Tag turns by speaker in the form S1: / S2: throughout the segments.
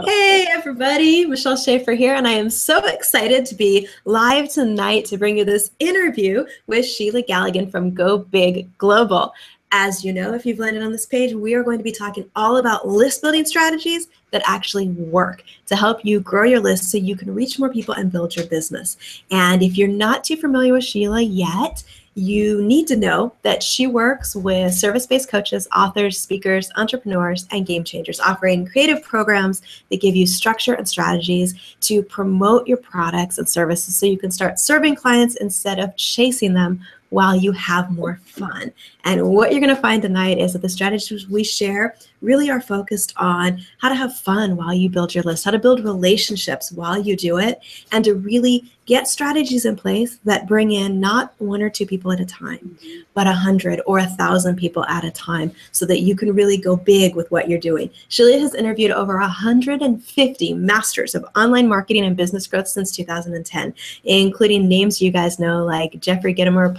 S1: Hey everybody, Michelle Schaefer here, and I am so excited to be live tonight to bring you this interview with Sheila Galligan from Go Big Global. As you know, if you've landed on this page, we are going to be talking all about list building strategies that actually work to help you grow your list so you can reach more people and build your business. And if you're not too familiar with Sheila yet, you need to know that she works with service-based coaches, authors, speakers, entrepreneurs, and game changers, offering creative programs that give you structure and strategies to promote your products and services so you can start serving clients instead of chasing them while you have more fun. And what you're going to find tonight is that the strategies we share really are focused on how to have fun while you build your list, how to build relationships while you do it, and to really get strategies in place that bring in not one or two people at a time, but 100 or 1,000 people at a time so that you can really go big with what you're doing. Sheila has interviewed over 150 masters of online marketing and business growth since 2010, including names you guys know like Jeffrey Gitomer,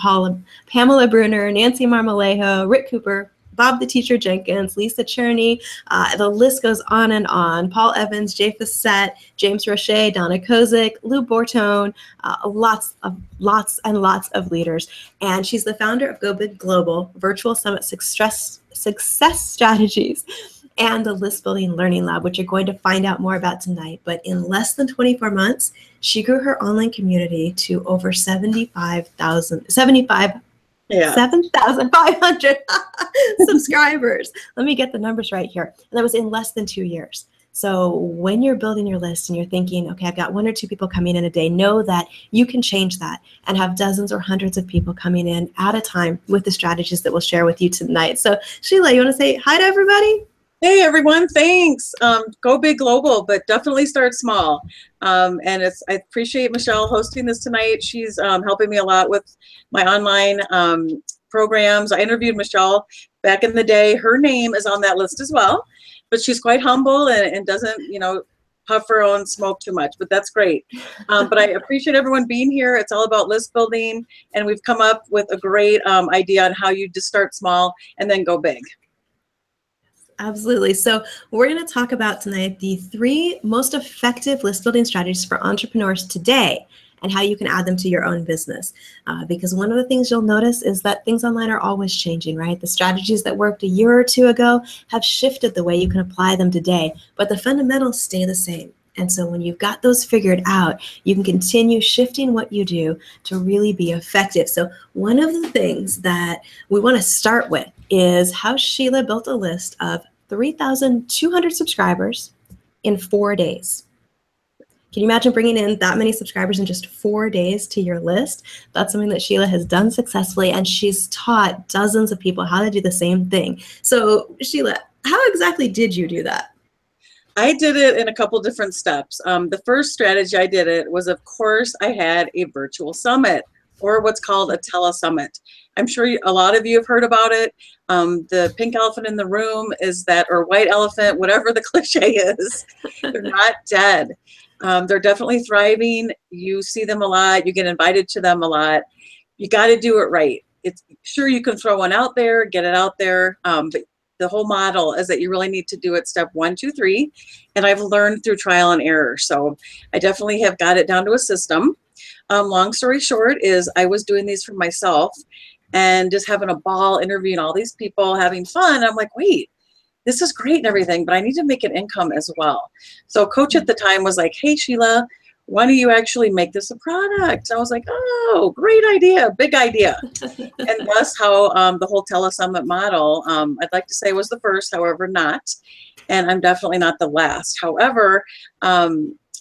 S1: Pamela Bruner, Nancy Marmolejo, Rick Cooper, Bob the Teacher Jenkins, Lisa Cherney, the list goes on and on. Paul Evans, Jay Fassett, James Roche, Donna Kozik, Lou Bortone, lots and lots of leaders. And she's the founder of Go Big Global, Virtual Summit Success Strategies, and the List Building Learning Lab, which you're going to find out more about tonight. But in less than 24 months, she grew her online community to over 7,500 subscribers. Let me get the numbers right here. And that was in less than 2 years. So when you're building your list and you're thinking, okay, I've got 1 or 2 people coming in a day, know that you can change that and have dozens or hundreds of people coming in at a time with the strategies that we'll share with you tonight. So Sheila, you want to say hi to everybody?
S2: Hey everyone, thanks. Go big global, but definitely start small. And I appreciate Michelle hosting this tonight. She's helping me a lot with my online programs. I interviewed Michelle back in the day. Her name is on that list as well, but she's quite humble and doesn't, puff her own smoke too much, but that's great. But I appreciate everyone being here. It's all about list building, and we've come up with a great idea on how you just start small and then go big.
S1: Absolutely. So we're going to talk about tonight the 3 most effective list building strategies for entrepreneurs today and how you can add them to your own business. Because one of the things you'll notice is that things online are always changing, right? The strategies that worked a year or 2 ago have shifted the way you can apply them today, but the fundamentals stay the same. And so when you've got those figured out, you can continue shifting what you do to really be effective. So one of the things that we want to start with is how Sheila built a list of 3,200 subscribers in 4 days. Can you imagine bringing in that many subscribers in just 4 days to your list? That's something that Sheila has done successfully, and she's taught dozens of people how to do the same thing. So Sheila, how exactly did you do that?
S2: I did it in a couple different steps. The first strategy I did it was, of course, I had a virtual summit, or what's called a telesummit. I'm sure a lot of you have heard about it. The pink elephant in the room is that, or white elephant, whatever the cliche is, they're not dead. They're definitely thriving. You see them a lot. You get invited to them a lot. You got to do it right. It's sure you can throw one out there, get it out there, but the whole model is that you really need to do it step 1, 2, 3. And I've learned through trial and error. So I definitely have got it down to a system. Long story short is I was doing these for myself and just having a ball interviewing all these people, having fun. I'm like, wait, this is great and everything, but I need to make an income as well. So coach at the time was like, hey, Sheila, why don't you actually make this a product? I was like, oh, great idea, big idea. And that's how the whole telesummit model, I'd like to say was the first, however not. And I'm definitely not the last. However, I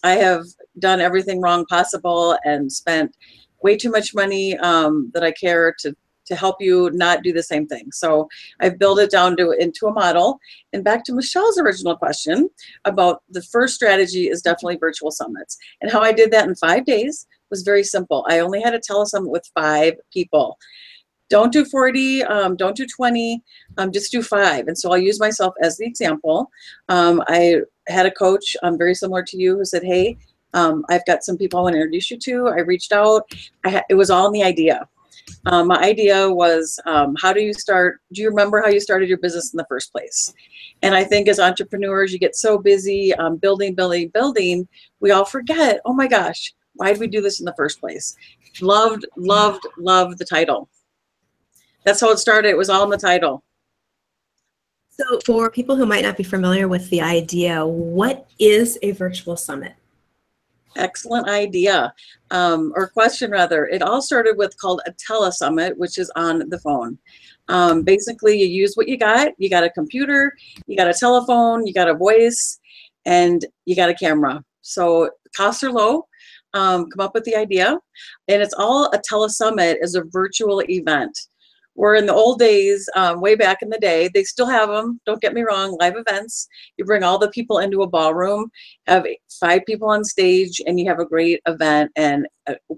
S2: have done everything wrong possible and spent way too much money that I care to help you not do the same thing. So I've built it down into a model. And back to Michelle's original question about the first strategy is definitely virtual summits. And how I did that in 5 days was very simple. I only had a telesummit with 5 people. Don't do 40, don't do 20, just do 5. And so I'll use myself as the example. I had a coach very similar to you who said, hey, I've got some people I want to introduce you to. I reached out. It was all in the idea. My idea was, how do you start? Do you remember how you started your business in the first place? And I think as entrepreneurs, you get so busy building, building, building, we all forget, oh my gosh, why did we do this in the first place? Loved, loved, loved the title. That's how it started. It was all in the title.
S1: So for people who might not be familiar with the idea, what is a virtual summit?
S2: Excellent idea, or question rather. It all started with called a telesummit, which is on the phone. Basically, you use what you got. You got a computer, you got a telephone, you got a voice, and you got a camera. So costs are low. Come up with the idea, and it's all a telesummit is a virtual event. Where in the old days, way back in the day, they still have them, don't get me wrong, live events. You bring all the people into a ballroom, have 5 people on stage, and you have a great event and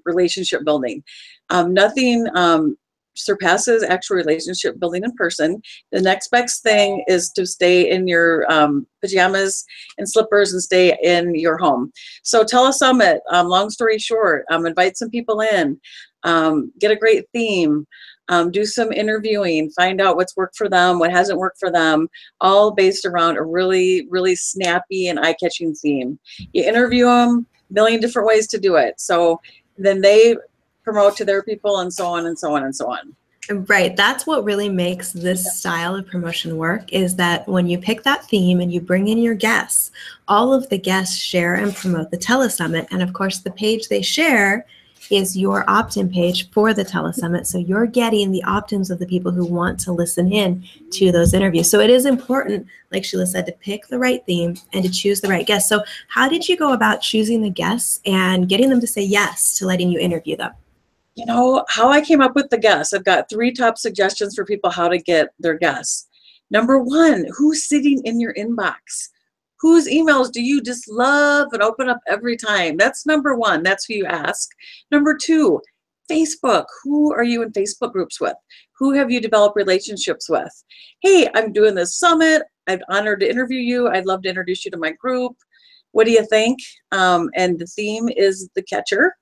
S2: relationship building. Nothing surpasses actual relationship building in person. The next best thing is to stay in your pajamas and slippers and stay in your home. So telesummit, long story short, invite some people in, get a great theme, do some interviewing, find out what's worked for them, what hasn't worked for them, all based around a really, really snappy and eye-catching theme. You interview them, a million different ways to do it. So then they promote to their people and so on and so on and so on.
S1: Right. That's what really makes this style of promotion work, is that when you pick that theme and you bring in your guests, all of the guests share and promote the telesummit. And of course, the page they share is your opt-in page for the telesummit. So you're getting the opt-ins of the people who want to listen in to those interviews. So it is important, like Sheila said, to pick the right theme and to choose the right guests. So how did you go about choosing the guests and getting them to say yes to letting you interview them?
S2: You know, how I came up with the guests, I've got 3 top suggestions for people how to get their guests. Number 1, who's sitting in your inbox? Whose emails do you just love and open up every time? That's number 1. That's who you ask. Number 2, Facebook. Who are you in Facebook groups with? Who have you developed relationships with? Hey, I'm doing this summit. I'm honored to interview you. I'd love to introduce you to my group. What do you think? And the theme is the catcher.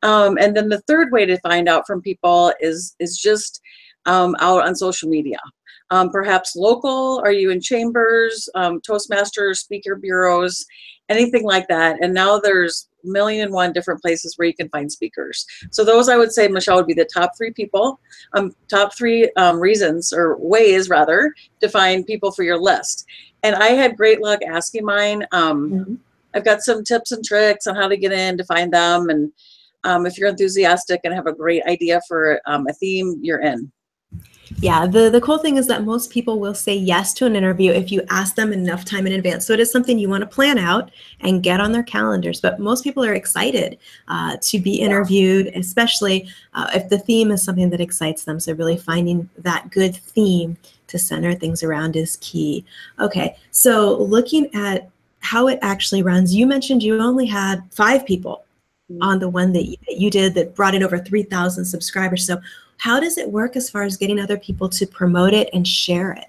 S2: And then the third way to find out from people is just out on social media. Perhaps local, are you in chambers, Toastmasters, speaker bureaus, anything like that. And now there's 1,000,001 different places where you can find speakers. So those, I would say, Michelle, would be the top 3 people, top 3 reasons or ways rather to find people for your list. And I had great luck asking mine. I've got some tips and tricks on how to get in to find them. And if you're enthusiastic and have a great idea for a theme, you're in.
S1: Yeah, the cool thing is that most people will say yes to an interview if you ask them enough time in advance. So it is something you want to plan out and get on their calendars. But most people are excited to be interviewed, especially if the theme is something that excites them. So really finding that good theme to center things around is key. Okay, so looking at how it actually runs, you mentioned you only had 5 people on the one that you did that brought in over 3,000 subscribers. So how does it work as far as getting other people to promote it and share it?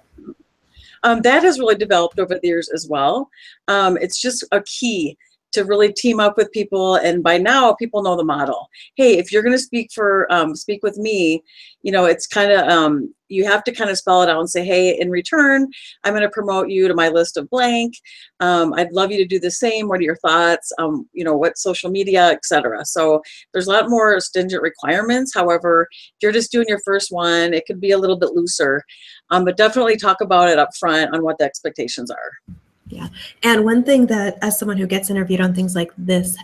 S2: That has really developed over the years as well. It's just a key to really team up with people. And by now, people know the model. Hey, if you're going to speak with me, you know, it's kind of, you have to kind of spell it out and say, hey, in return, I'm going to promote you to my list of blank. I'd love you to do the same. What are your thoughts? You know, what social media, etc. So there's a lot more stringent requirements. However, if you're just doing your first one, it could be a little bit looser, but definitely talk about it up front on what the expectations are.
S1: Yeah. And one thing that, as someone who gets interviewed on things like this,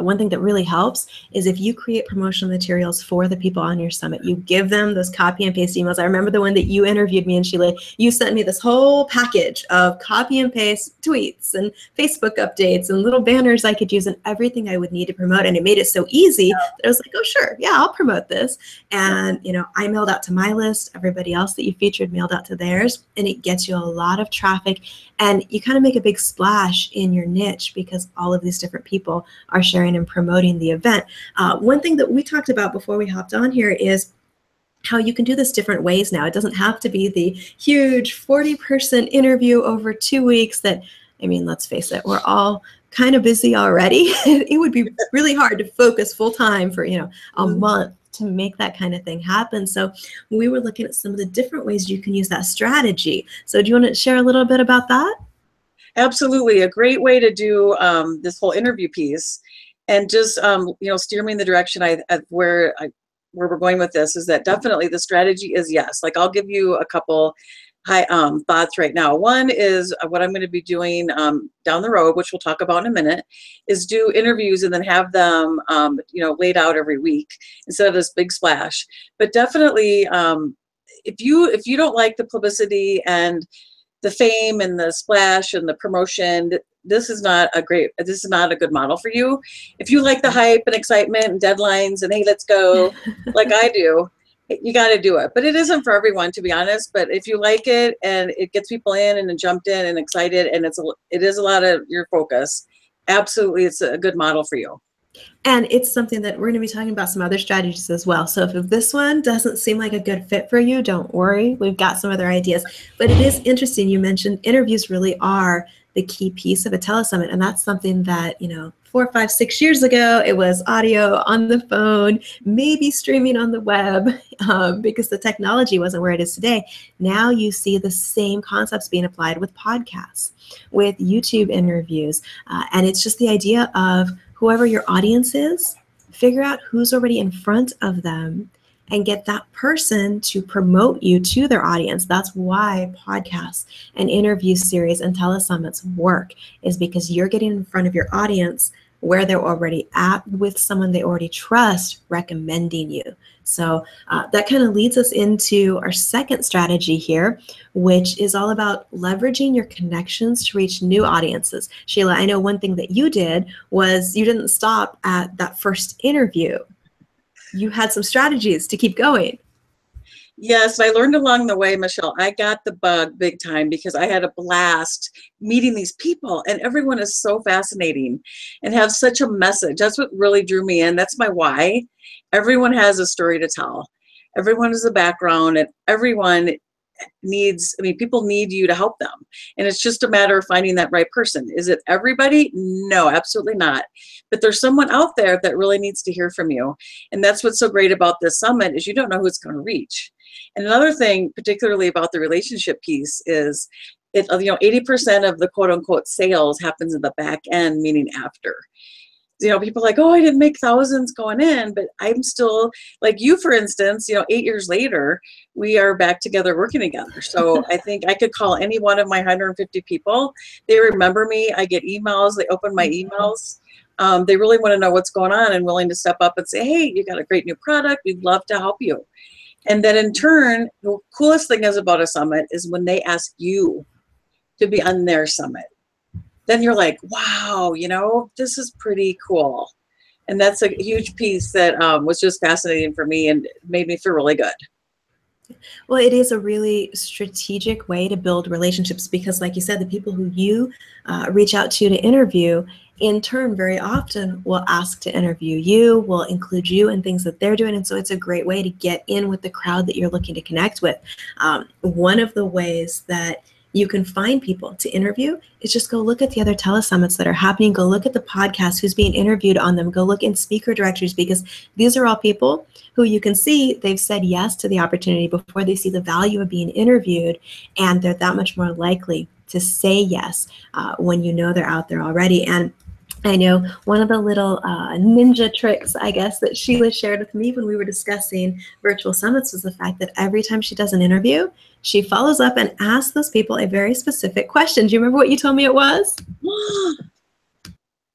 S1: one thing that really helps is if you create promotional materials for the people on your summit, you give them those copy and paste emails. I remember the one that you interviewed me and Sheila, you sent me this whole package of copy and paste tweets and Facebook updates and little banners I could use and everything I would need to promote. And it made it so easy that I was like, oh, sure. Yeah, I'll promote this. And, you know, I mailed out to my list, everybody else that you featured mailed out to theirs, and it gets you a lot of traffic. And you kind of make a big splash in your niche because all of these different people are sharing and promoting the event. One thing that we talked about before we hopped on here is how you can do this different ways now. It doesn't have to be the huge 40-person interview over 2 weeks that, I mean, let's face it, we're all kind of busy already. It would be really hard to focus full time for, you know, a month to make that kind of thing happen. So we were looking at some of the different ways you can use that strategy. So do you want to share a little bit about that?
S2: Absolutely. A great way to do this whole interview piece, and just steer me in the direction where we're going with this, is that definitely the strategy is yes. Like, I'll give you a couple thoughts right now. One is what I'm going to be doing down the road, which we'll talk about in a minute, is do interviews and then have them laid out every week instead of this big splash. But definitely, if you don't like the publicity and the fame and the splash and the promotion, this is not a good model for you. If you like the hype and excitement and deadlines and hey, let's go, like I do, you got to do it. But it isn't for everyone, to be honest. But if you like it and it gets people in and jumped in and excited, and it is a lot of your focus, absolutely, it's a good model for you.
S1: And it's something that we're going to be talking about some other strategies as well. So if this one doesn't seem like a good fit for you, don't worry. We've got some other ideas. But it is interesting. You mentioned interviews really are the key piece of a telesummit. And that's something that, 4, 5, 6 years ago, it was audio on the phone, maybe streaming on the web, because the technology wasn't where it is today. Now you see the same concepts being applied with podcasts, with YouTube interviews. And it's just the idea of whoever your audience is, figure out who's already in front of them and get that person to promote you to their audience. That's why podcasts and interview series and telesummits work, is because you're getting in front of your audience where they're already at with someone they already trust recommending you. So that kind of leads us into our second strategy here, which is all about leveraging your connections to reach new audiences. Sheila, I know one thing that you did was you didn't stop at that first interview. You had some strategies to keep going.
S2: Yes, I learned along the way, Michelle. I got the bug big time because I had a blast meeting these people, and everyone is so fascinating and have such a message. That's what really drew me in. That's my why. Everyone has a story to tell. Everyone has a background, and everyone people need you to help them. And it's just a matter of finding that right person. Is it everybody? No, absolutely not. But there's someone out there that really needs to hear from you. And that's what's so great about this summit, is you don't know who it's going to reach. And another thing, particularly about the relationship piece, is 80% of the quote unquote sales happens in the back end, meaning after. People are like, oh, I didn't make thousands going in, but I'm still, like you, for instance, 8 years later, we are back together working together. So I think I could call any one of my 150 people. They remember me. I get emails. They open my emails. They really want to know what's going on and willing to step up and say, hey, you got a great new product. We'd love to help you. And then in turn, the coolest thing is about a summit is when they ask you to be on their summit. Then you're like, wow, this is pretty cool. And that's a huge piece that was just fascinating for me and made me feel really good.
S1: Well, it is a really strategic way to build relationships because, like you said, the people who you reach out to interview, in turn, very often will ask to interview you, will include you in things that they're doing. And so it's a great way to get in with the crowd that you're looking to connect with. One of the ways that you can find people to interview is just go look at the other telesummits that are happening. Go look at the podcast, who's being interviewed on them. Go look in speaker directories, because these are all people who you can see they've said yes to the opportunity before they see the value of being interviewed. And they're that much more likely to say yes when they're out there already. And I know one of the little ninja tricks, I guess, that Sheila shared with me when we were discussing virtual summits was the fact that every time she does an interview, she follows up and asks those people a very specific question. Do you remember what you told me it was?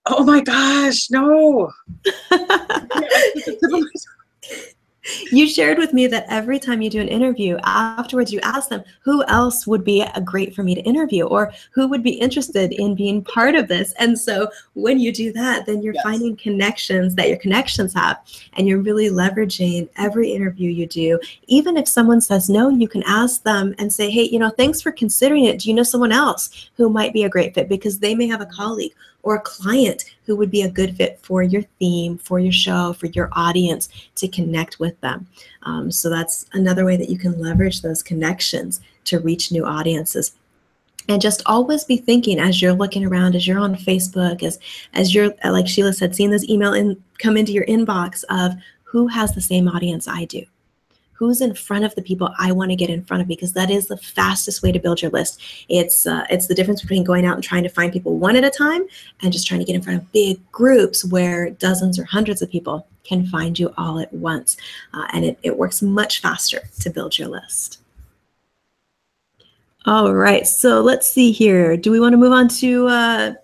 S2: Oh my gosh, no.
S1: You shared with me that every time you do an interview, afterwards you ask them, who else would be great for me to interview, or who would be interested in being part of this? And so when you do that, then you're finding connections that your connections have, and you're really leveraging every interview you do. Even if someone says no, you can ask them and say, hey, thanks for considering it. Do you know someone else who might be a great fit? Because they may have a colleague or a client who would be a good fit for your theme, for your show, for your audience, to connect with them. So that's another way that you can leverage those connections to reach new audiences. And just always be thinking as you're looking around, as you're on Facebook, as you're, like Sheila said, seeing those email come into your inbox of who has the same audience I do. Who's in front of the people I want to get in front of, because that is the fastest way to build your list. It's the difference between going out and trying to find people one at a time and just trying to get in front of big groups where dozens or hundreds of people can find you all at once. And it works much faster to build your list. All right, so let's see here. Do we want to move on to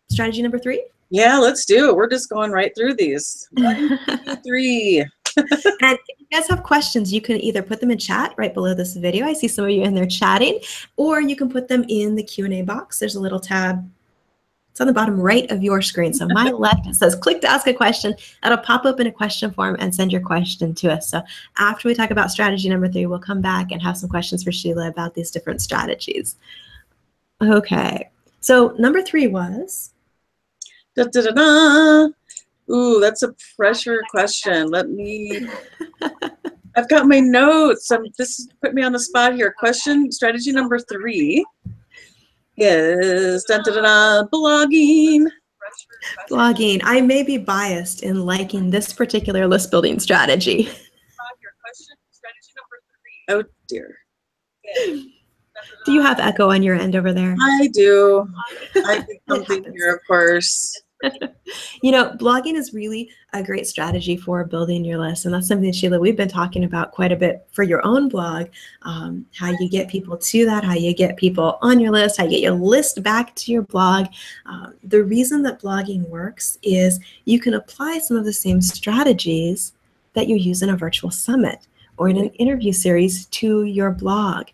S1: strategy number 3?
S2: Yeah, let's do it. We're just going right through these. 1, 2, 3.
S1: And if you guys have questions, you can either put them in chat right below this video. I see some of you in there chatting, or you can put them in the Q&A box. There's a little tab. It's on the bottom right of your screen. So my left, it says click to ask a question. That'll pop open a question form and send your question to us. So after we talk about strategy number 3, we'll come back and have some questions for Sheila about these different strategies. Okay. So number 3 was?
S2: Da, da, da, da. Ooh, that's a pressure question. I've got my notes. This put me on the spot here. Strategy number 3 is da, da, da, da, blogging.
S1: Blogging. I may be biased in liking this particular list building strategy.
S2: Oh dear.
S1: Do you have echo on your end over there?
S2: I do. I did something here, of course.
S1: You know, blogging is really a great strategy for building your list. And that's something, Sheila, we've been talking about quite a bit for your own blog, how you get people to that, how you get people on your list, how you get your list back to your blog. The reason that blogging works is you can apply some of the same strategies that you use in a virtual summit or in an interview series to your blog.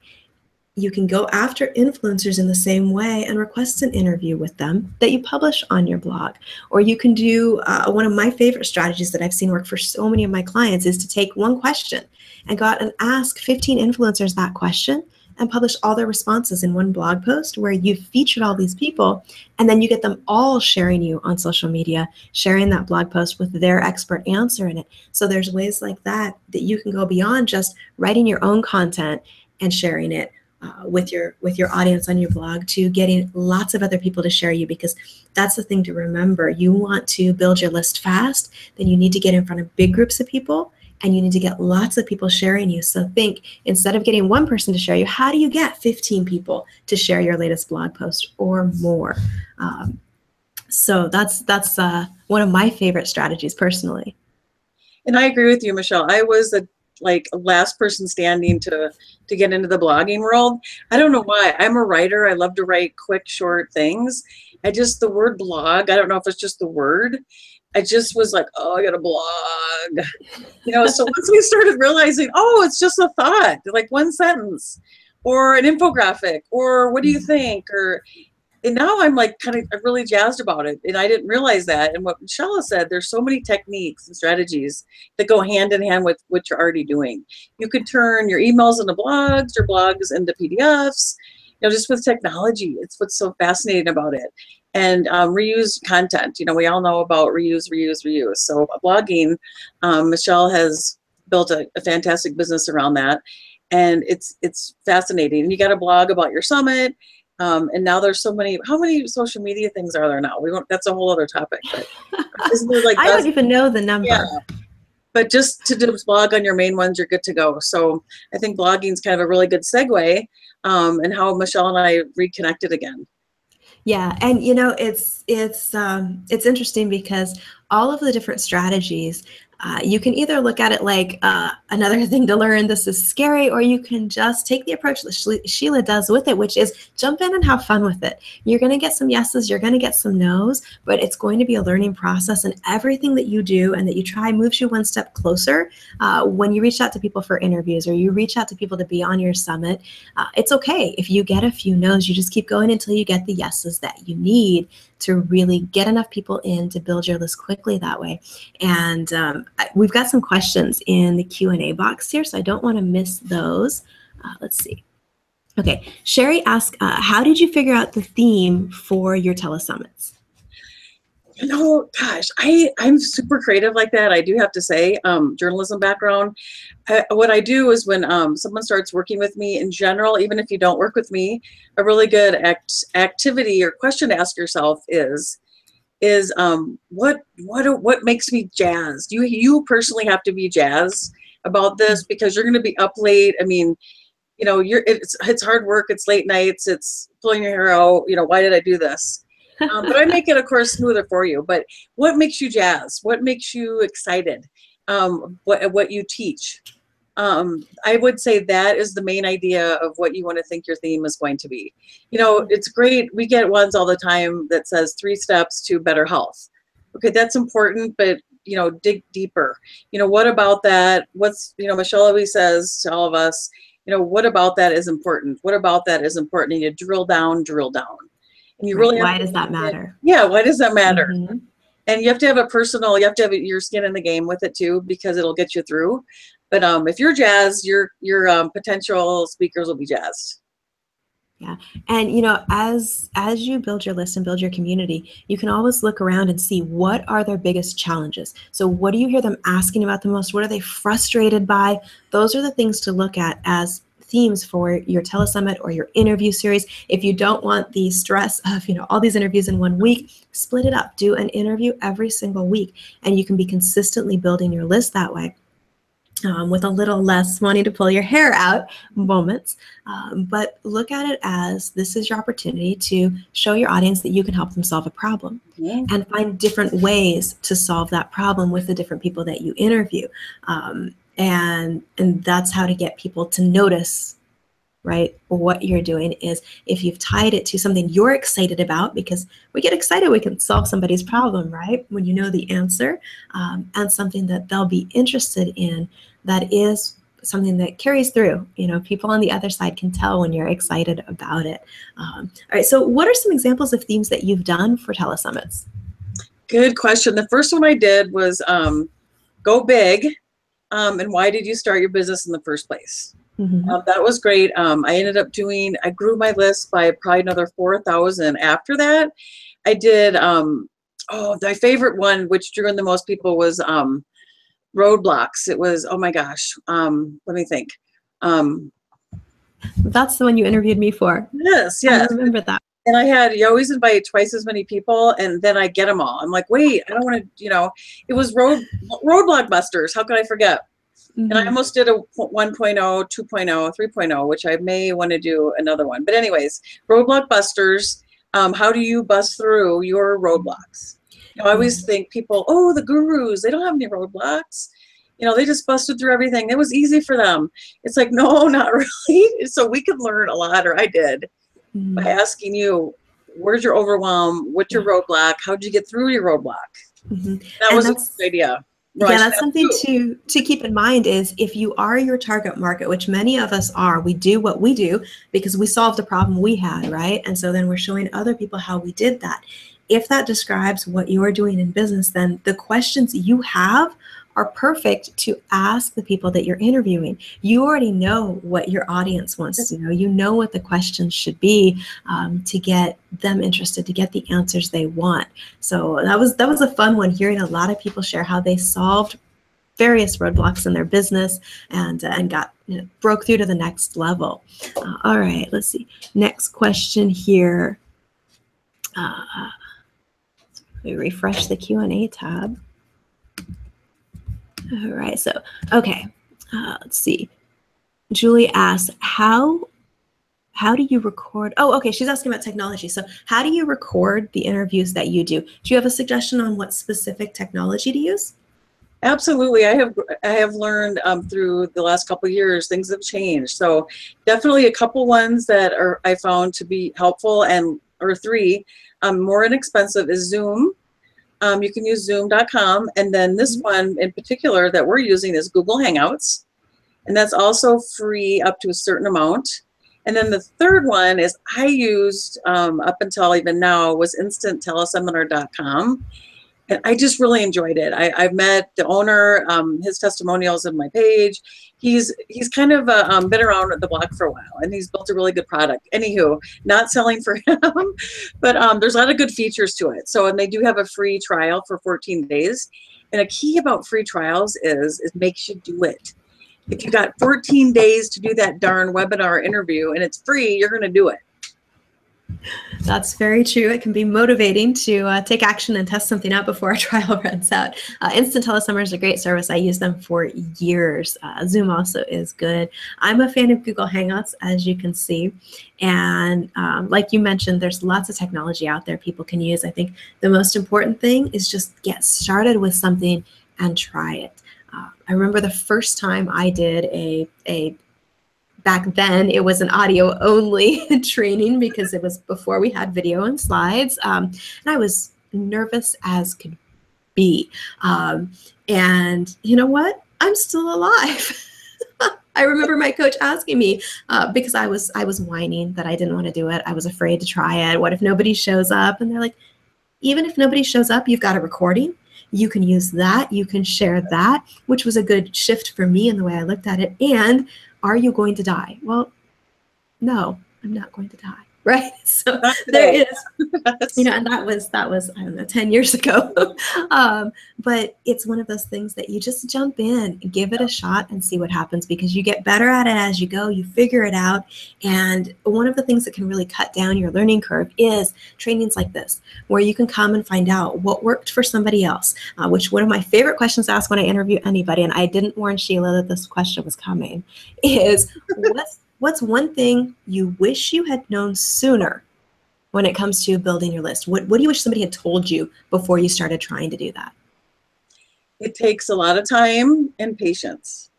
S1: You can go after influencers in the same way and request an interview with them that you publish on your blog. Or you can do one of my favorite strategies that I've seen work for so many of my clients is to take one question and go out and ask 15 influencers that question and publish all their responses in one blog post where you've featured all these people, and then you get them all sharing you on social media, sharing that blog post with their expert answer in it. So there's ways like that you can go beyond just writing your own content and sharing it with your audience on your blog to getting lots of other people to share you, because that's the thing to remember. You want to build your list fast, then you need to get in front of big groups of people and you need to get lots of people sharing you. So think, instead of getting one person to share you, how do you get 15 people to share your latest blog post or more? So that's one of my favorite strategies personally.
S2: And I agree with you, Michelle. I was the last person standing to get into the blogging world. I don't know why. I'm a writer. I love to write quick, short things. The word blog, I don't know if it's just the word. I just was like, oh, I got a blog. So once we started realizing, oh, it's just a thought, like one sentence or an infographic or what do you think? And now I'm really jazzed about it. And I didn't realize that. And what Michelle said, there's so many techniques and strategies that go hand in hand with what you're already doing. You could turn your emails into blogs, your blogs into PDFs, just with technology. It's what's so fascinating about it. And reuse content. We all know about reuse. So blogging, Michelle has built a fantastic business around that. And it's fascinating. And you got to blog about your summit. And now there's so many. How many social media things are there now? That's a whole other topic. But isn't there
S1: I don't even know the number.
S2: Yeah. But just to do blog on your main ones, you're good to go. So I think blogging is kind of a really good segue, and how Michelle and I reconnected again.
S1: Yeah, and it's interesting because all of the different strategies, you can either look at it like another thing to learn, this is scary, or you can just take the approach that Sheila does with it, which is jump in and have fun with it. You're going to get some yeses, you're going to get some nos, but it's going to be a learning process, and everything that you do and that you try moves you one step closer. When you reach out to people for interviews or you reach out to people to be on your summit, it's okay if you get a few nos. You just keep going until you get the yeses that you need to really get enough people in to build your list quickly that way. And we've got some questions in the Q&A box here, so I don't want to miss those. Let's see. Okay, Sherry asked, how did you figure out the theme for your telesummits?
S2: Gosh, I'm super creative like that. I do have to say, journalism background. What I do is when someone starts working with me in general, even if you don't work with me, a really good activity or question to ask yourself is is what makes me jazzed. You personally have to be jazzed about this because you're going to be up late. I mean, you know, it's hard work. It's late nights. It's pulling your hair out. You know, why did I do this? But I make it, of course, smoother for you. But what makes you jazzed? What makes you excited? What you teach? I would say that is the main idea of what you want to think your theme is going to be. You know, it's great. We get ones all the time that says 3 steps to better health. Okay, that's important, but you know, dig deeper. You know, what about that? You know, Michelle always says to all of us, you know, what about that is important? What about that is important? And you drill down. And you really
S1: why does that matter?
S2: Yeah, why does that matter?
S1: Mm-hmm.
S2: And you have to have you have to have your skin in the game with it too, because it'll get you through. But if you're jazzed, your potential speakers will be jazzed.
S1: Yeah. And, you know, as you build your list and build your community, you can always look around and see what are their biggest challenges. So what do you hear them asking about the most? What are they frustrated by? Those are the things to look at as themes for your telesummit or your interview series. If you don't want the stress of, you know, all these interviews in one week, split it up. Do an interview every single week, and you can be consistently building your list that way. With a little less wanting to pull your hair out moments, but look at it as this is your opportunity to show your audience that you can help them solve a problem, and find different ways to solve that problem with the different people that you interview. And that's how to get people to notice, right? What you're doing is if you've tied it to something you're excited about, because we get excited, we can solve somebody's problem, right? When you know the answer, and something that they'll be interested in, that is something that carries through. You know, people on the other side can tell when you're excited about it. All right, so what are some examples of themes that you've done for telesummits?
S2: Good question. The first one I did was go big, and why did you start your business in the first place?
S1: Mm-hmm.
S2: That was great. I ended up I grew my list by probably another 4,000 after that. I did, my favorite one, which drew in the most people, was roadblocks. It was, oh my gosh, let me think.
S1: That's the one you interviewed me for.
S2: Yes.
S1: I remember that.
S2: And you always invite twice as many people, and then I get them all. I'm like, wait, I don't want to, you know, it was roadblock busters. How could I forget? Mm-hmm. And I almost did a 1.0, 2.0, 3.0, which I may want to do another one. But anyways, roadblock busters. How do you bust through your roadblocks? You know, I always think people, oh, the gurus, they don't have any roadblocks. You know, they just busted through everything. It was easy for them. It's like, no, not really. So we could learn a lot, or I did, by asking you, where's your overwhelm? What's your roadblock? How'd you get through your roadblock? That was a good idea.
S1: Yeah, that's something to keep in mind is if you are your target market, which many of us are, we do what we do because we solved a problem we had, right? And so then we're showing other people how we did that. If that describes what you're doing in business, then the questions you have are perfect to ask the people that you're interviewing. You already know what your audience wants to know. You know what the questions should be to get them interested, to get the answers they want. So that was a fun one, hearing a lot of people share how they solved various roadblocks in their business and got, you know, broke through to the next level. All right, let's see. Next question here. Let me refresh the Q&A tab. All right, so, okay, let's see. Julie asks, how do you record? Oh, okay, she's asking about technology. So how do you record the interviews that you do? Do you have a suggestion on what specific technology to use?
S2: Absolutely. I have learned through the last couple of years, things have changed. So definitely a couple ones that I found to be helpful, or 3, more inexpensive is Zoom. You can use zoom.com. And then this one in particular that we're using is Google Hangouts. And that's also free up to a certain amount. And then the third one is I used up until even now was instantteleSeminar.com. And I just really enjoyed it. I've met the owner, his testimonials on my page. He's kind of been around the block for a while, and he's built a really good product. Anywho, not selling for him, but there's a lot of good features to it. So, and they do have a free trial for 14 days. And a key about free trials is it makes you do it. If you got 14 days to do that darn webinar interview and it's free, you're going to do it.
S1: That's very true. It can be motivating to take action and test something out before a trial runs out. Instant Telesummer is a great service. I use them for years. Zoom also is good. I'm a fan of Google Hangouts, as you can see. And like you mentioned, there's lots of technology out there people can use. I think the most important thing is just get started with something and try it. I remember the first time I did a back then it was an audio only training because it was before we had video and slides. And I was nervous as could be. And you know what? I'm still alive. I remember my coach asking me because I was whining that I didn't want to do it. I was afraid to try it. What if nobody shows up? And they're like, even if nobody shows up, you've got a recording. You can use that. You can share that, which was a good shift for me in the way I looked at it. And are you going to die? Well, no, I'm not going to die. Right. So there is, and that was, I don't know, 10 years ago. But it's one of those things that you just jump in, give it a shot and see what happens, because you get better at it as you go, you figure it out. And one of the things that can really cut down your learning curve is trainings like this, where you can come and find out what worked for somebody else, which one of my favorite questions to ask when I interview anybody, and I didn't warn Sheila that this question was coming, is what's one thing you wish you had known sooner when it comes to building your list? What do you wish somebody had told you before you started trying to do that?
S2: It takes a lot of time and patience,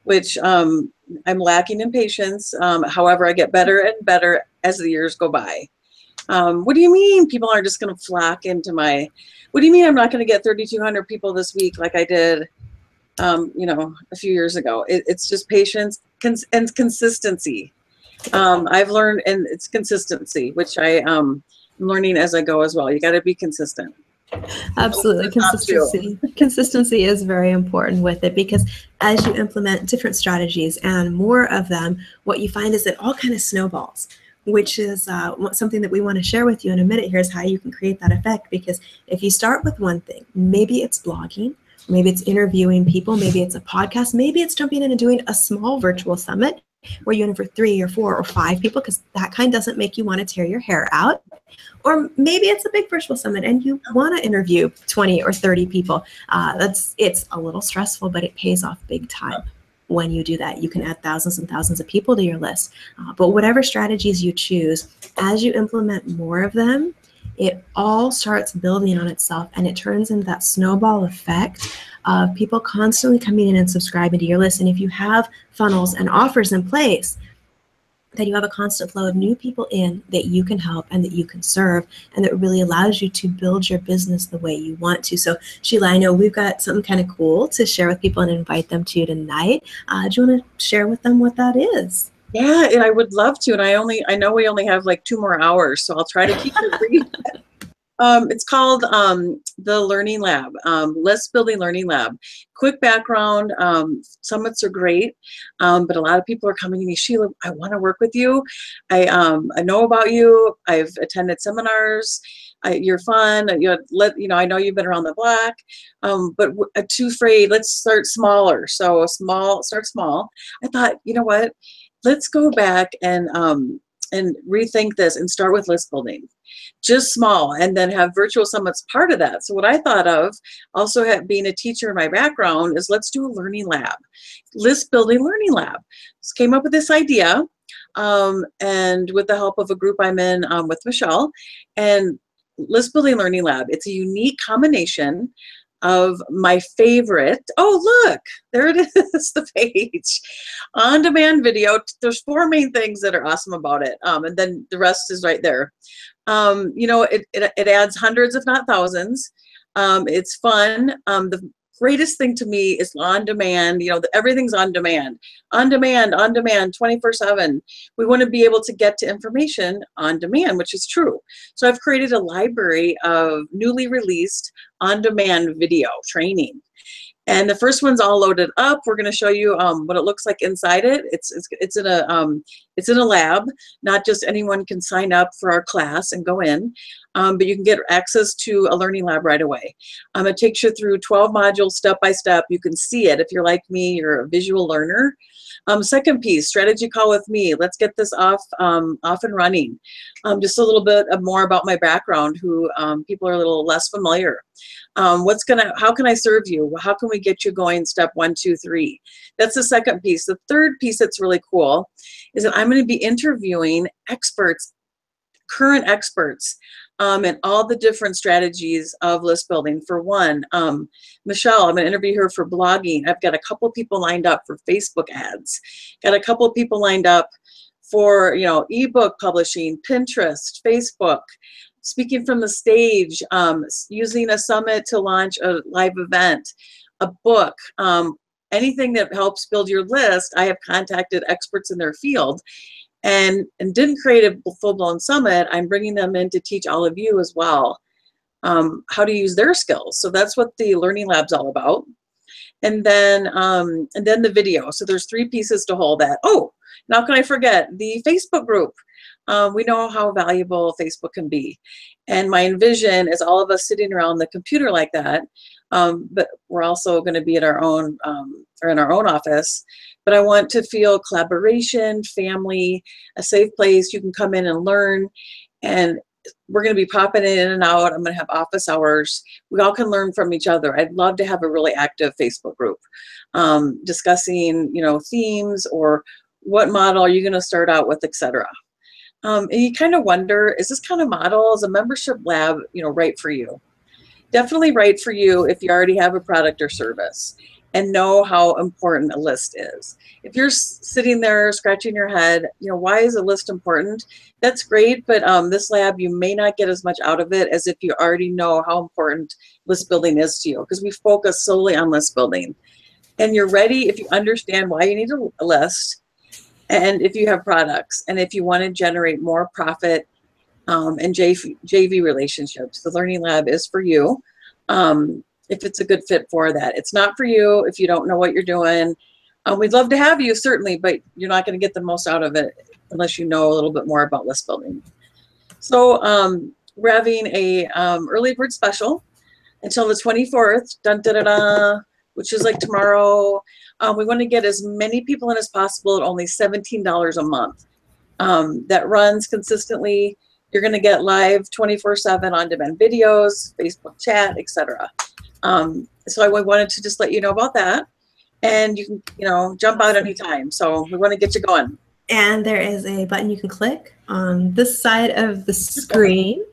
S2: which I'm lacking in patience. However, I get better and better as the years go by. What do you mean people aren't just going to flock into what do you mean I'm not going to get 3,200 people this week like I did a few years ago? It's just patience and consistency. I've learned, and it's consistency, which I'm learning as I go as well. You got to be consistent.
S1: Absolutely. Consistency is very important with it, because as you implement different strategies and more of them, what you find is it all kind of snowballs, which is something that we want to share with you in a minute. Here's how you can create that effect, because if you start with one thing, maybe it's blogging, maybe it's interviewing people, maybe it's a podcast, maybe it's jumping in and doing a small virtual summit where you interview 3 or 4 or 5 people, because that kind doesn't make you want to tear your hair out. Or maybe it's a big virtual summit and you want to interview 20 or 30 people. It's a little stressful, but it pays off big time when you do that. You can add thousands and thousands of people to your list. But whatever strategies you choose, as you implement more of them, it all starts building on itself, and it turns into that snowball effect of people constantly coming in and subscribing to your list. And if you have funnels and offers in place, then you have a constant flow of new people in that you can help and that you can serve, and that really allows you to build your business the way you want to. So Sheila, I know we've got something kind of cool to share with people and invite them to tonight. Do you want to share with them what that is?
S2: Yeah, and I would love to. And I know we only have like 2 more hours, so I'll try to keep it brief. It's called the Learning Lab, List Building Learning Lab. Quick background, summits are great, but a lot of people are coming to me, Sheila, I want to work with you. I know about you. I've attended seminars. You're fun. I know you've been around the block, but I'm too afraid. Let's start smaller. So start small. I thought, you know what? Let's go back and rethink this and start with list building, just small, and then have virtual summits part of that. So what I thought of, also being a teacher in my background, is let's do a learning lab, list building learning lab. Just came up with this idea, and with the help of a group I'm in with Michelle, and list building learning lab. It's a unique combination of my favorite, oh look, there it is, the page, on-demand video. There's 4 main things that are awesome about it, and then the rest is right there. It adds hundreds if not thousands. It's fun. The greatest thing to me is on demand. Everything's on demand, 24/7. We want to be able to get to information on demand, which is true. So I've created a library of newly released on demand video training. And the first one's all loaded up. We're going to show you what it looks like inside it. It's in a lab. Not just anyone can sign up for our class and go in, but you can get access to a learning lab right away. It takes you through 12 modules step by step. You can see it. If you're like me, you're a visual learner. Second piece, strategy call with me. Let's get this off and running. Just a little bit more about my background, who people are a little less familiar. How can I serve you? How can we get you going? Step 1, 2, 3. That's the second piece. The third piece that's really cool is that I'm going to be interviewing experts, current experts, and all the different strategies of list building. For one, Michelle, I'm going to interview her for blogging. I've got a couple people lined up for Facebook ads. Got a couple people lined up for, ebook publishing, Pinterest, Facebook, speaking from the stage, using a summit to launch a live event, a book, anything that helps build your list. I have contacted experts in their field. And didn't create a full-blown summit. I'm bringing them in to teach all of you as well how to use their skills. So that's what the Learning Lab's all about. And then the video. So there's 3 pieces to hold that. Oh, now can I forget the Facebook group? We know how valuable Facebook can be. And my envision is all of us sitting around the computer like that. But we're also going to be at our own or in our own office. But I want to feel collaboration, family, a safe place. You can come in and learn. And we're going to be popping in and out. I'm going to have office hours. We all can learn from each other. I'd love to have a really active Facebook group discussing, themes or what model are you going to start out with, etc. And you kind of wonder, is this kind of model, is a membership lab, right for you? Definitely right for you if you already have a product or service and know how important a list is. If you're sitting there scratching your head, why is a list important? That's great, but this lab, you may not get as much out of it as if you already know how important list building is to you, because we focus solely on list building. And you're ready if you understand why you need a list, and if you have products, and if you want to generate more profit and JV relationships. The Learning Lab is for you. If it's a good fit for that. It's not for you if you don't know what you're doing. We'd love to have you, certainly, but you're not going to get the most out of it unless you know a little bit more about list building. So we're having a early bird special until the 24th, dun, da, da, da, which is like tomorrow. We want to get as many people in as possible at only $17 a month. That runs consistently. You're going to get live 24/7 on-demand videos, Facebook chat, etc. So I wanted to just let you know about that. And you can, jump out anytime. So we want to get you going.
S1: And there is a button you can click on this side of the screen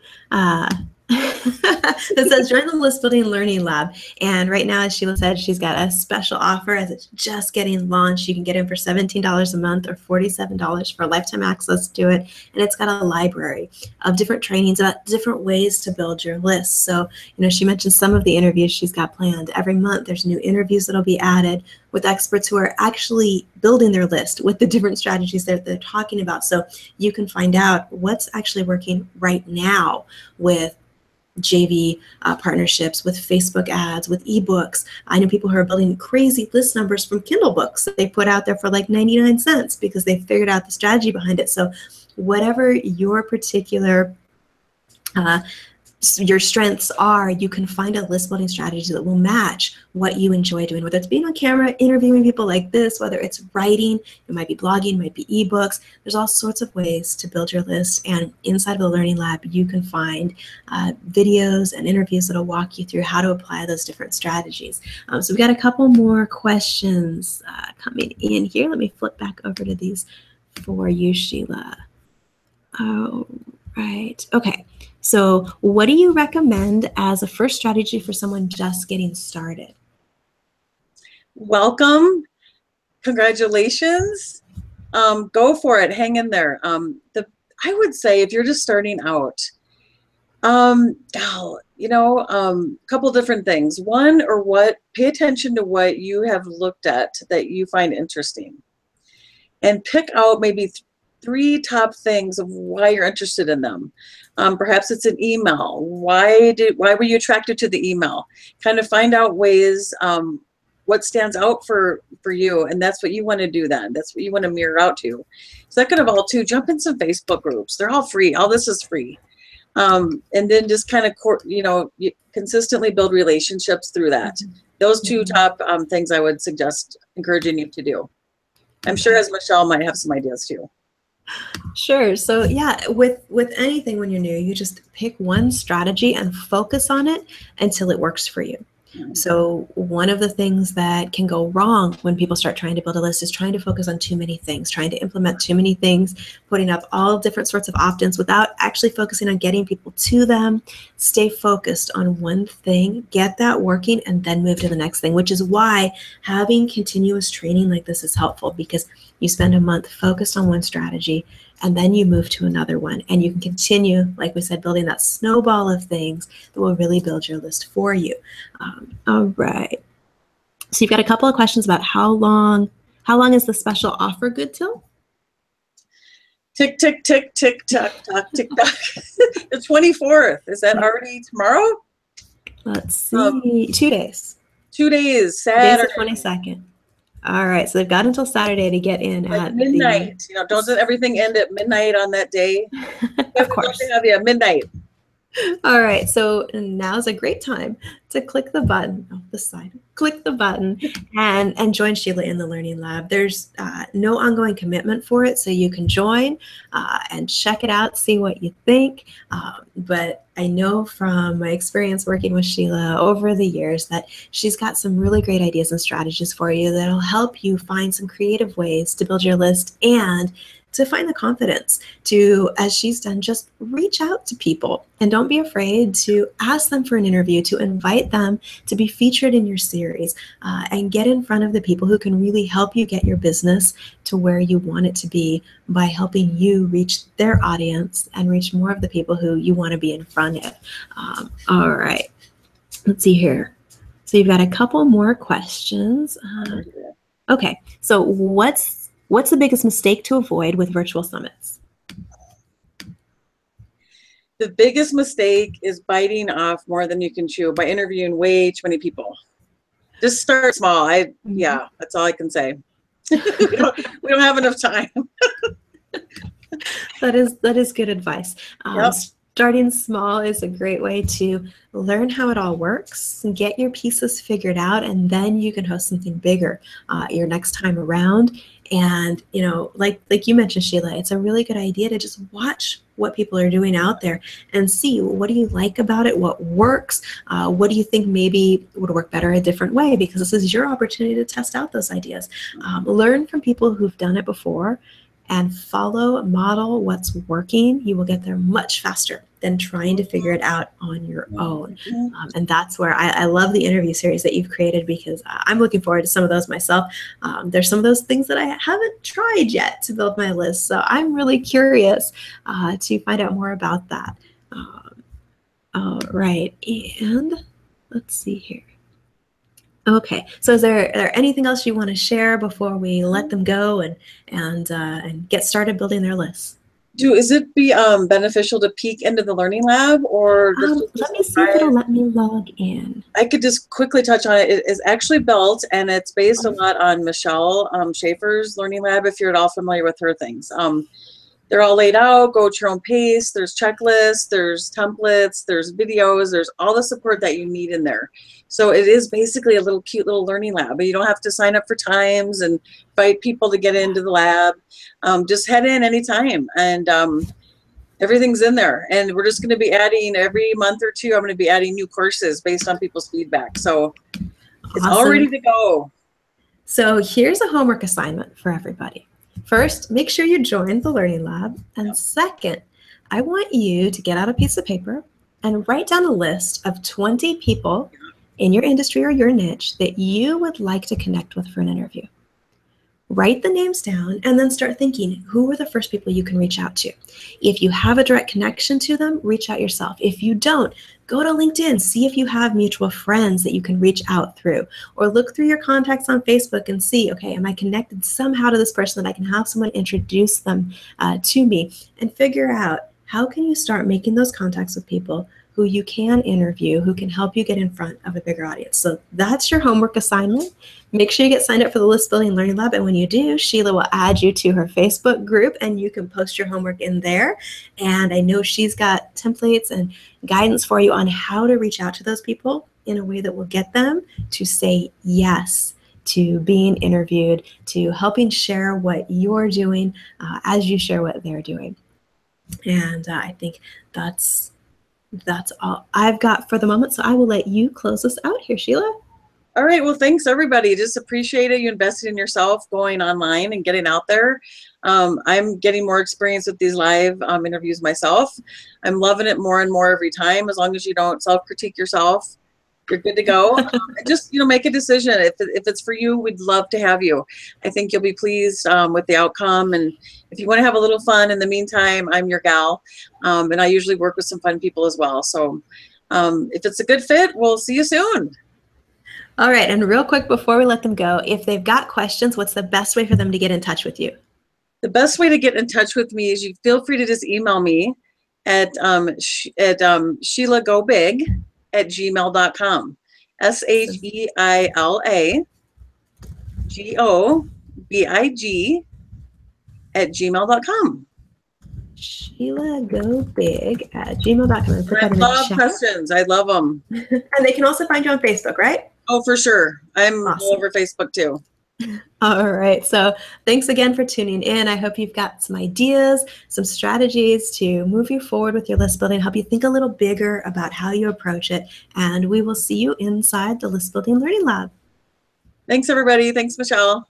S1: that says join the List Building Learning Lab. And right now, as Sheila said, she's got a special offer as it's just getting launched. You can get in for $17 a month or $47 for lifetime access to it. And it's got a library of different trainings about different ways to build your list. So, she mentioned some of the interviews she's got planned. Every month, there's new interviews that'll be added with experts who are actually building their list with the different strategies that they're talking about. So you can find out what's actually working right now with JV partnerships, with Facebook ads, with ebooks. I know people who are building crazy list numbers from Kindle books that they put out there for like 99 cents because they figured out the strategy behind it. So whatever your particular your strengths are, you can find a list building strategy that will match what you enjoy doing, whether it's being on camera, interviewing people like this, whether it's writing, it might be blogging, it might be ebooks. There's all sorts of ways to build your list. And inside of the Learning Lab, you can find videos and interviews that'll walk you through how to apply those different strategies. So we've got a couple more questions coming in here. Let me flip back over to these for you, Sheila. Oh, right. Okay. So what do you recommend as a first strategy for someone just getting started?
S2: Welcome. Congratulations. Go for it. Hang in there. I would say if you're just starting out, couple different things. One, pay attention to what you have looked at that you find interesting, and pick out maybe 3 top things of why you're interested in them. Perhaps it's an email. Why were you attracted to the email? Kind of find out ways what stands out for you, and that's what you want to do then. That's what you want to mirror out to. Second of all, too, jump in some Facebook groups. They're all free. All this is free. And then just kind of, consistently build relationships through that. Those two top things I would suggest encouraging you to do. I'm sure as Michelle might have some ideas too.
S1: Sure. So yeah, with anything when you're new, you just pick one strategy and focus on it until it works for you. So one of the things that can go wrong when people start trying to build a list is trying to focus on too many things, trying to implement too many things, putting up all different sorts of opt-ins without actually focusing on getting people to them. Stay focused on one thing, get that working, and then move to the next thing, which is why having continuous training like this is helpful, because you spend a month focused on one strategy and then you move to another one, and you can continue, like we said, building that snowball of things that will really build your list for you. All right. So you've got a couple of questions about how long is the special offer good till?
S2: Tick, tick, tick, tick, tock, tock, tick, tock. The 24th. Is that already tomorrow?
S1: Let's see. 2 days.
S2: 2 days. Saturday.
S1: Today's the 22nd. All right, so they've got until Saturday to get in at
S2: midnight. Doesn't everything end at midnight on that day?
S1: Of course.
S2: Midnight.
S1: All right, so now's a great time to click the button, click the button and join Sheila in the Learning Lab. There's no ongoing commitment for it, so you can join and check it out, see what you think. But I know from my experience working with Sheila over the years that she's got some really great ideas and strategies for you that'll help you find some creative ways to build your list and to find the confidence to, as she's done, just reach out to people and don't be afraid to ask them for an interview, to invite them to be featured in your series, and get in front of the people who can really help you get your business to where you want it to be by helping you reach their audience and reach more of the people who you want to be in front of. All right, let's see here. So you've got a couple more questions. Okay, so what's the biggest mistake to avoid with virtual summits?
S2: The biggest mistake is biting off more than you can chew by interviewing way too many people. Just start small. Yeah, that's all I can say. we don't have enough time.
S1: That is good advice.
S2: Yep.
S1: Starting small is a great way to learn how it all works and get your pieces figured out, and then you can host something bigger your next time around. And like you mentioned, Sheila, it's a really good idea to just watch what people are doing out there and see, what do you like about it, what works, what do you think maybe would work better a different way, because this is your opportunity to test out those ideas. Learn from people who've done it before and model what's working. You will get there much faster than trying to figure it out on your own. And that's where I love the interview series that you've created, because I'm looking forward to some of those myself. There's some of those things that I haven't tried yet to build my list. So I'm really curious to find out more about that. All right, and let's see here. Okay, so is there anything else you want to share before we let them go and get started building their lists?
S2: Is it be beneficial to peek into the Learning Lab, or
S1: let me see if it'll let me log in.
S2: I could just quickly touch on it. It is actually built, and it's based a lot on Michelle Schaefer's Learning Lab, if you're at all familiar with her things. They're all laid out, go at your own pace. There's checklists, there's templates, there's videos, there's all the support that you need in there. So it is basically a cute little learning lab, but you don't have to sign up for times and invite people to get into the lab. Just head in anytime, and everything's in there. And we're just going to be adding every month or two, I'm going to be adding new courses based on people's feedback. So it's all ready to go.
S1: So here's a homework assignment for everybody. First, make sure you join the Learning Lab. And second, I want you to get out a piece of paper and write down a list of 20 people in your industry or your niche that you would like to connect with for an interview. Write the names down and then start thinking, who are the first people you can reach out to? If you have a direct connection to them, reach out yourself. If you don't, go to LinkedIn, see if you have mutual friends that you can reach out through, or look through your contacts on Facebook and see, okay, am I connected somehow to this person that I can have someone introduce them to me, and figure out how can you start making those contacts with people who you can interview, who can help you get in front of a bigger audience. So that's your homework assignment. Make sure you get signed up for the List Building Learning Lab. And when you do, Sheila will add you to her Facebook group and you can post your homework in there. And I know she's got templates and guidance for you on how to reach out to those people in a way that will get them to say yes to being interviewed, to helping share what you're doing as you share what they're doing. And I think that's all I've got for the moment. So I will let you close us out here, Sheila.
S2: All right. Well, thanks, everybody. Just appreciate it. You invested in yourself going online and getting out there. I'm getting more experience with these live interviews myself. I'm loving it more and more every time. As long as you don't self-critique yourself, you're good to go. Just, make a decision. If it's for you, we'd love to have you. I think you'll be pleased with the outcome. And if you want to have a little fun in the meantime, I'm your gal. And I usually work with some fun people as well. So if it's a good fit, we'll see you soon.
S1: All right. And real quick before we let them go, if they've got questions, what's the best way for them to get in touch with you?
S2: The best way to get in touch with me is you feel free to just email me at sheilagobig@gmail.com. SheilagObig@gmail.com.
S1: SheilagObig@gmail.com.
S2: I love questions. I love them.
S1: And they can also find you on Facebook, right?
S2: Oh, for sure. I'm
S1: awesome.
S2: all over Facebook too.
S1: All right. So thanks again for tuning in. I hope you've got some ideas, some strategies to move you forward with your list building, help you think a little bigger about how you approach it. And we will see you inside the List Building Learning Lab.
S2: Thanks, everybody. Thanks, Michelle.